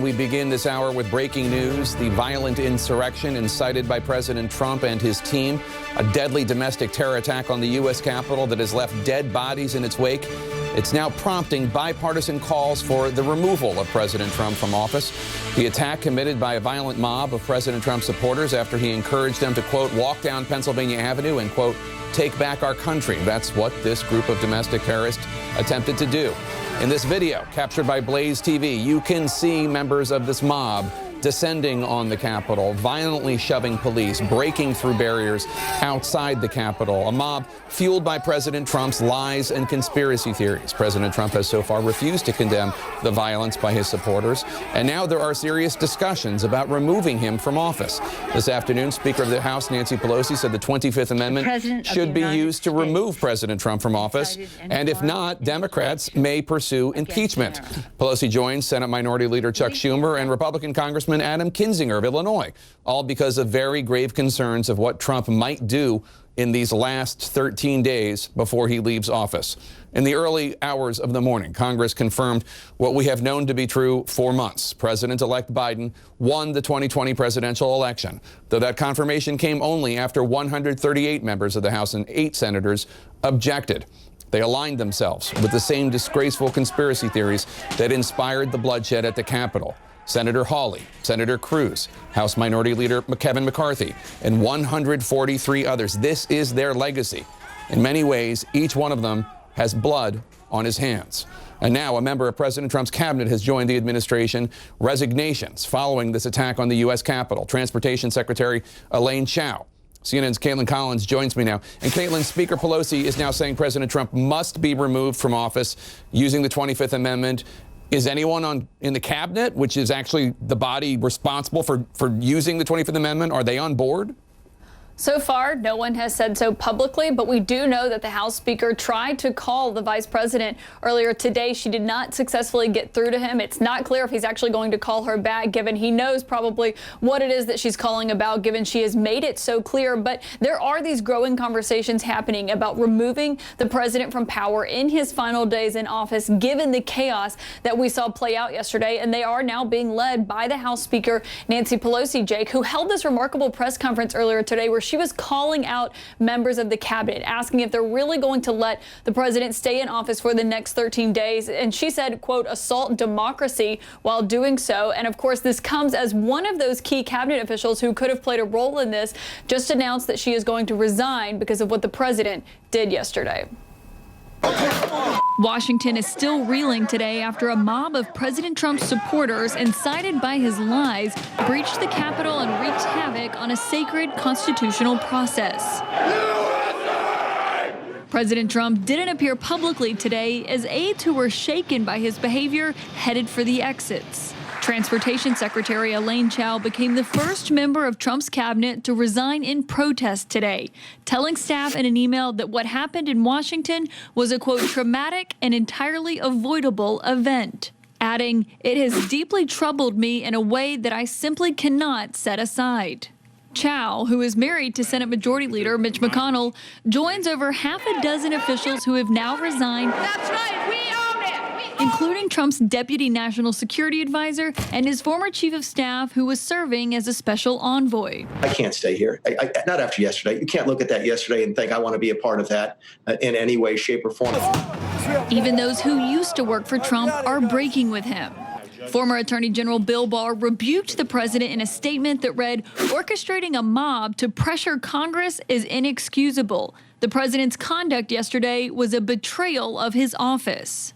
We begin this hour with breaking news. The violent insurrection incited by President Trump and his team, a deadly domestic terror attack on the U.S. Capitol that has left dead bodies in its wake. It's now prompting bipartisan calls for the removal of President Trump from office. The attack committed by a violent mob of President Trump supporters after he encouraged them to, quote, walk down Pennsylvania Avenue and, quote, take back our country. That's what this group of domestic terrorists attempted to do. In this video, captured by Blaze TV, you can see members of this mob descending on the Capitol, violently shoving police, breaking through barriers outside the Capitol, a mob fueled by President Trump's lies and conspiracy theories. President Trump has so far refused to condemn the violence by his supporters, and now there are serious discussions about removing him from office. This afternoon, Speaker of the House Nancy Pelosi said the 25th Amendment should be used to remove President Trump from office, and if not, Democrats may pursue impeachment. Pelosi joins Senate Minority Leader Chuck Schumer and Republican Congressman Adam Kinzinger of Illinois, all because of very grave concerns of what Trump might do in these last 13 days before he leaves office. In the early hours of the morning, Congress confirmed what we have known to be true for months. President-elect Biden won the 2020 presidential election, though that confirmation came only after 138 members of the House and 8 senators objected. They aligned themselves with the same disgraceful conspiracy theories that inspired the bloodshed at the Capitol. Senator Hawley, Senator Cruz, House Minority Leader Kevin McCarthy, and 143 others. This is their legacy. In many ways, each one of them has blood on his hands. And now a member of President Trump's cabinet has joined the administration resignations following this attack on the U.S. Capitol. Transportation Secretary Elaine Chao. CNN's Caitlin Collins joins me now. And Caitlin, Speaker Pelosi is now saying President Trump must be removed from office using the 25th Amendment. Is anyone in the cabinet, which is actually the body responsible for using the 25th Amendment, are they on board? So far, no one has said so publicly, but we do know that the House Speaker tried to call the Vice President earlier today. She did not successfully get through to him. It's not clear if he's actually going to call her back, given he knows probably what it is that she's calling about, given she has made it so clear. But there are these growing conversations happening about removing the president from power in his final days in office, given the chaos that we saw play out yesterday. And they are now being led by the House Speaker, Nancy Pelosi, Jake, who held this remarkable press conference earlier today where she was calling out members of the cabinet, asking if they're really going to let the president stay in office for the next 13 days. And she said, quote, assault democracy while doing so. And of course, this comes as one of those key cabinet officials who could have played a role in this just announced that she is going to resign because of what the president did yesterday. Washington is still reeling today after a mob of President Trump's supporters, incited by his lies, breached the Capitol and wreaked havoc on a sacred constitutional process. President Trump didn't appear publicly today as aides who were shaken by his behavior headed for the exits. Transportation Secretary Elaine Chao became the first member of Trump's cabinet to resign in protest today, telling staff in an email that what happened in Washington was a, quote, traumatic and entirely avoidable event, adding, it has deeply troubled me in a way that I simply cannot set aside. Chao, who is married to Senate Majority Leader Mitch McConnell, joins over half a dozen officials who have now resigned. That's right, we own it! Including Trump's deputy national security advisor and his former chief of staff who was serving as a special envoy. I can't stay here. Not after yesterday. You can't look at that yesterday and think I want to be a part of that in any way, shape, or form. Even those who used to work for Trump are breaking with him. Former Attorney General Bill Barr rebuked the president in a statement that read, orchestrating a mob to pressure Congress is inexcusable. The president's conduct yesterday was a betrayal of his office.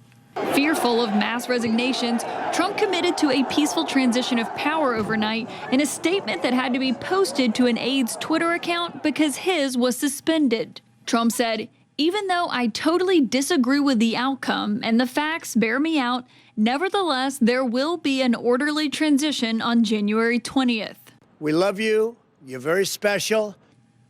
Fearful of mass resignations, Trump committed to a peaceful transition of power overnight in a statement that had to be posted to an aide's Twitter account because his was suspended. Trump said, even though I totally disagree with the outcome and the facts bear me out, nevertheless, there will be an orderly transition on January 20th. We love you. You're very special.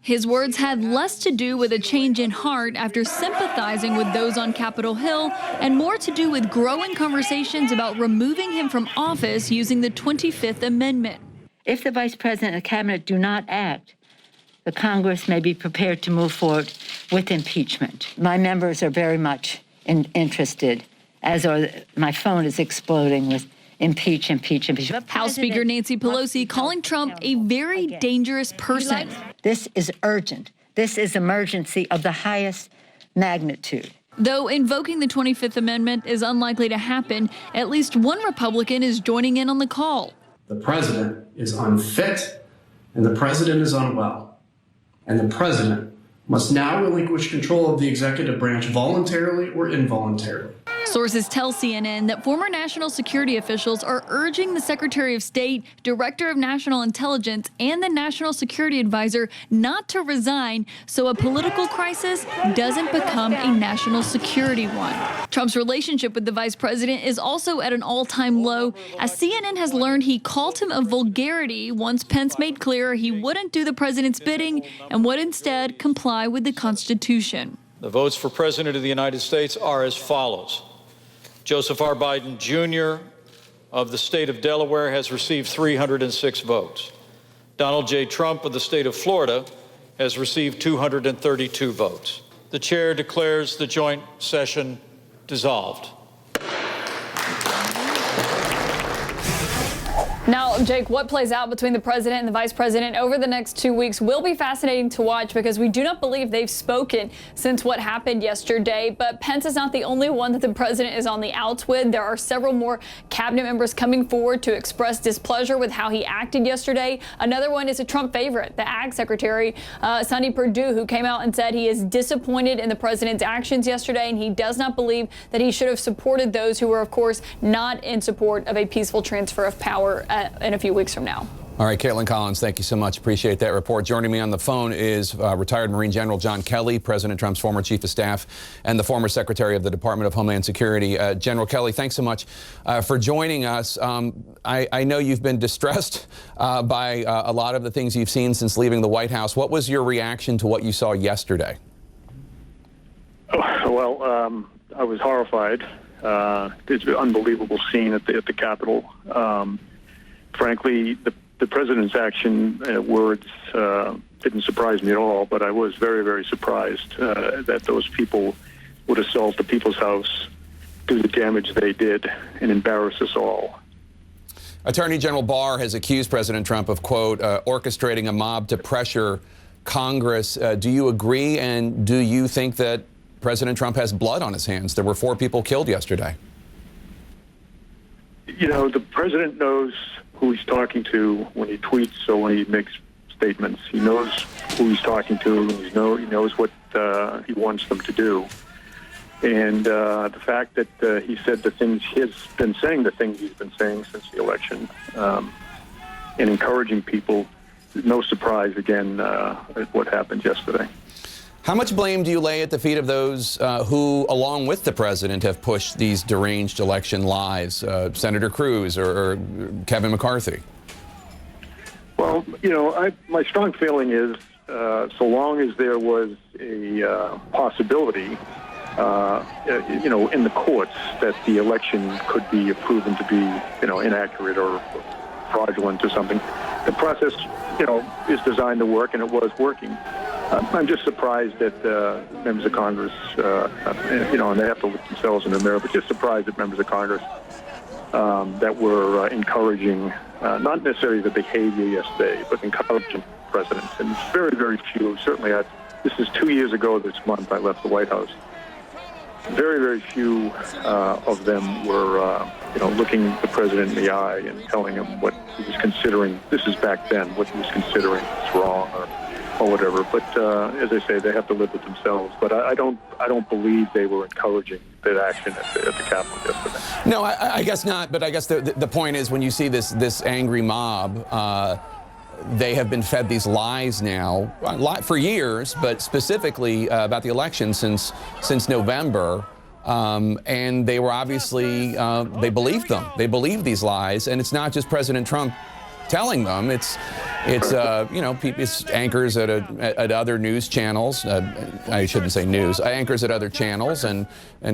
His words had less to do with a change in heart after sympathizing with those on Capitol Hill and more to do with growing conversations about removing him from office using the 25th Amendment. If the Vice President and the Cabinet do not act, the Congress may be prepared to move forward with impeachment. My members are very much interested, as are my phone is exploding with impeach. House Speaker Nancy Pelosi calling Trump a very dangerous person. This is urgent. This is emergency of the highest magnitude. Though invoking the 25th Amendment is unlikely to happen, at least one Republican is joining in on the call. The president is unfit, and the president is unwell. And the president must now relinquish control of the executive branch voluntarily or involuntarily. Sources tell CNN that former national security officials are urging the Secretary of State, Director of National Intelligence, and the National Security Advisor not to resign so a political crisis doesn't become a national security one. Trump's relationship with the vice president is also at an all-time low, as CNN has learned he called him a vulgarity once Pence made clear he wouldn't do the president's bidding and would instead comply with the Constitution. The votes for President of the United States are as follows. Joseph R. Biden, Jr. of the state of Delaware has received 306 votes. Donald J. Trump of the state of Florida has received 232 votes. The chair declares the joint session dissolved. Now, Jake, what plays out between the president and the vice president over the next 2 weeks will be fascinating to watch because we do not believe they've spoken since what happened yesterday. But Pence is not the only one that the president is on the outs with. There are several more cabinet members coming forward to express displeasure with how he acted yesterday. Another one is a Trump favorite, the Ag Secretary, Sonny Perdue, who came out and said he is disappointed in the president's actions yesterday, and he does not believe that he should have supported those who were, of course, not in support of a peaceful transfer of power in a few weeks from now. All right, Caitlin Collins, thank you so much. Appreciate that report. Joining me on the phone is retired Marine General John Kelly, President Trump's former chief of staff and the former secretary of the Department of Homeland Security. General Kelly, thanks so much for joining us. I know you've been distressed by a lot of the things you've seen since leaving the White House. What was your reaction to what you saw yesterday? Well, I was horrified. It's an unbelievable scene at the Capitol. Frankly, the president's action words didn't surprise me at all, but I was very, very surprised that those people would assault the People's House, do the damage they did, and embarrass us all. Attorney General Barr has accused President Trump of, quote, orchestrating a mob to pressure Congress. Do you agree, and do you think that President Trump has blood on his hands? There were 4 people killed yesterday. You know, the president knows who he's talking to when he tweets or when he makes statements. He knows who he's talking to, and he knows what he wants them to do. And the fact that he said the things he's been saying since the election, and encouraging people, no surprise again at what happened yesterday. How much blame do you lay at the feet of those who, along with the president, have pushed these deranged election lies, Senator Cruz or Kevin McCarthy? Well, you know, my strong feeling is so long as there was a possibility, you know, in the courts that the election could be proven to be, you know, inaccurate or fraudulent or something, the process, you know, is designed to work, and it was working. I'm just surprised that members of Congress, you know, and they have to look themselves in the mirror, but just surprised that members of Congress that were encouraging, not necessarily the behavior yesterday, but encouraging presidents. And very, very few, certainly this is 2 years ago this month I left the White House. Very, very few of them were, you know, looking the president in the eye and telling him what he was considering. This is back then, what he was considering is wrong or whatever. But as I say, they have to live with themselves. But I don't believe they were encouraging that action at the Capitol yesterday. No, I guess not. But I guess the point is, when you see this angry mob, they have been fed these lies now for years, but specifically about the election since November. And they were obviously, they believed them. They believed these lies. And it's not just President Trump telling them. It's you know, it's anchors at other news channels. I shouldn't say news. Anchors at other channels, and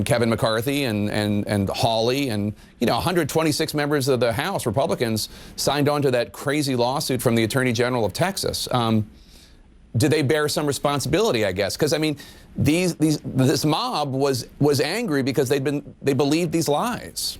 Kevin McCarthy and Hawley, and you know, 126 members of the House Republicans signed on to that crazy lawsuit from the Attorney General of Texas. Do they bear some responsibility, I guess? Because I mean, this mob was angry because they believed these lies.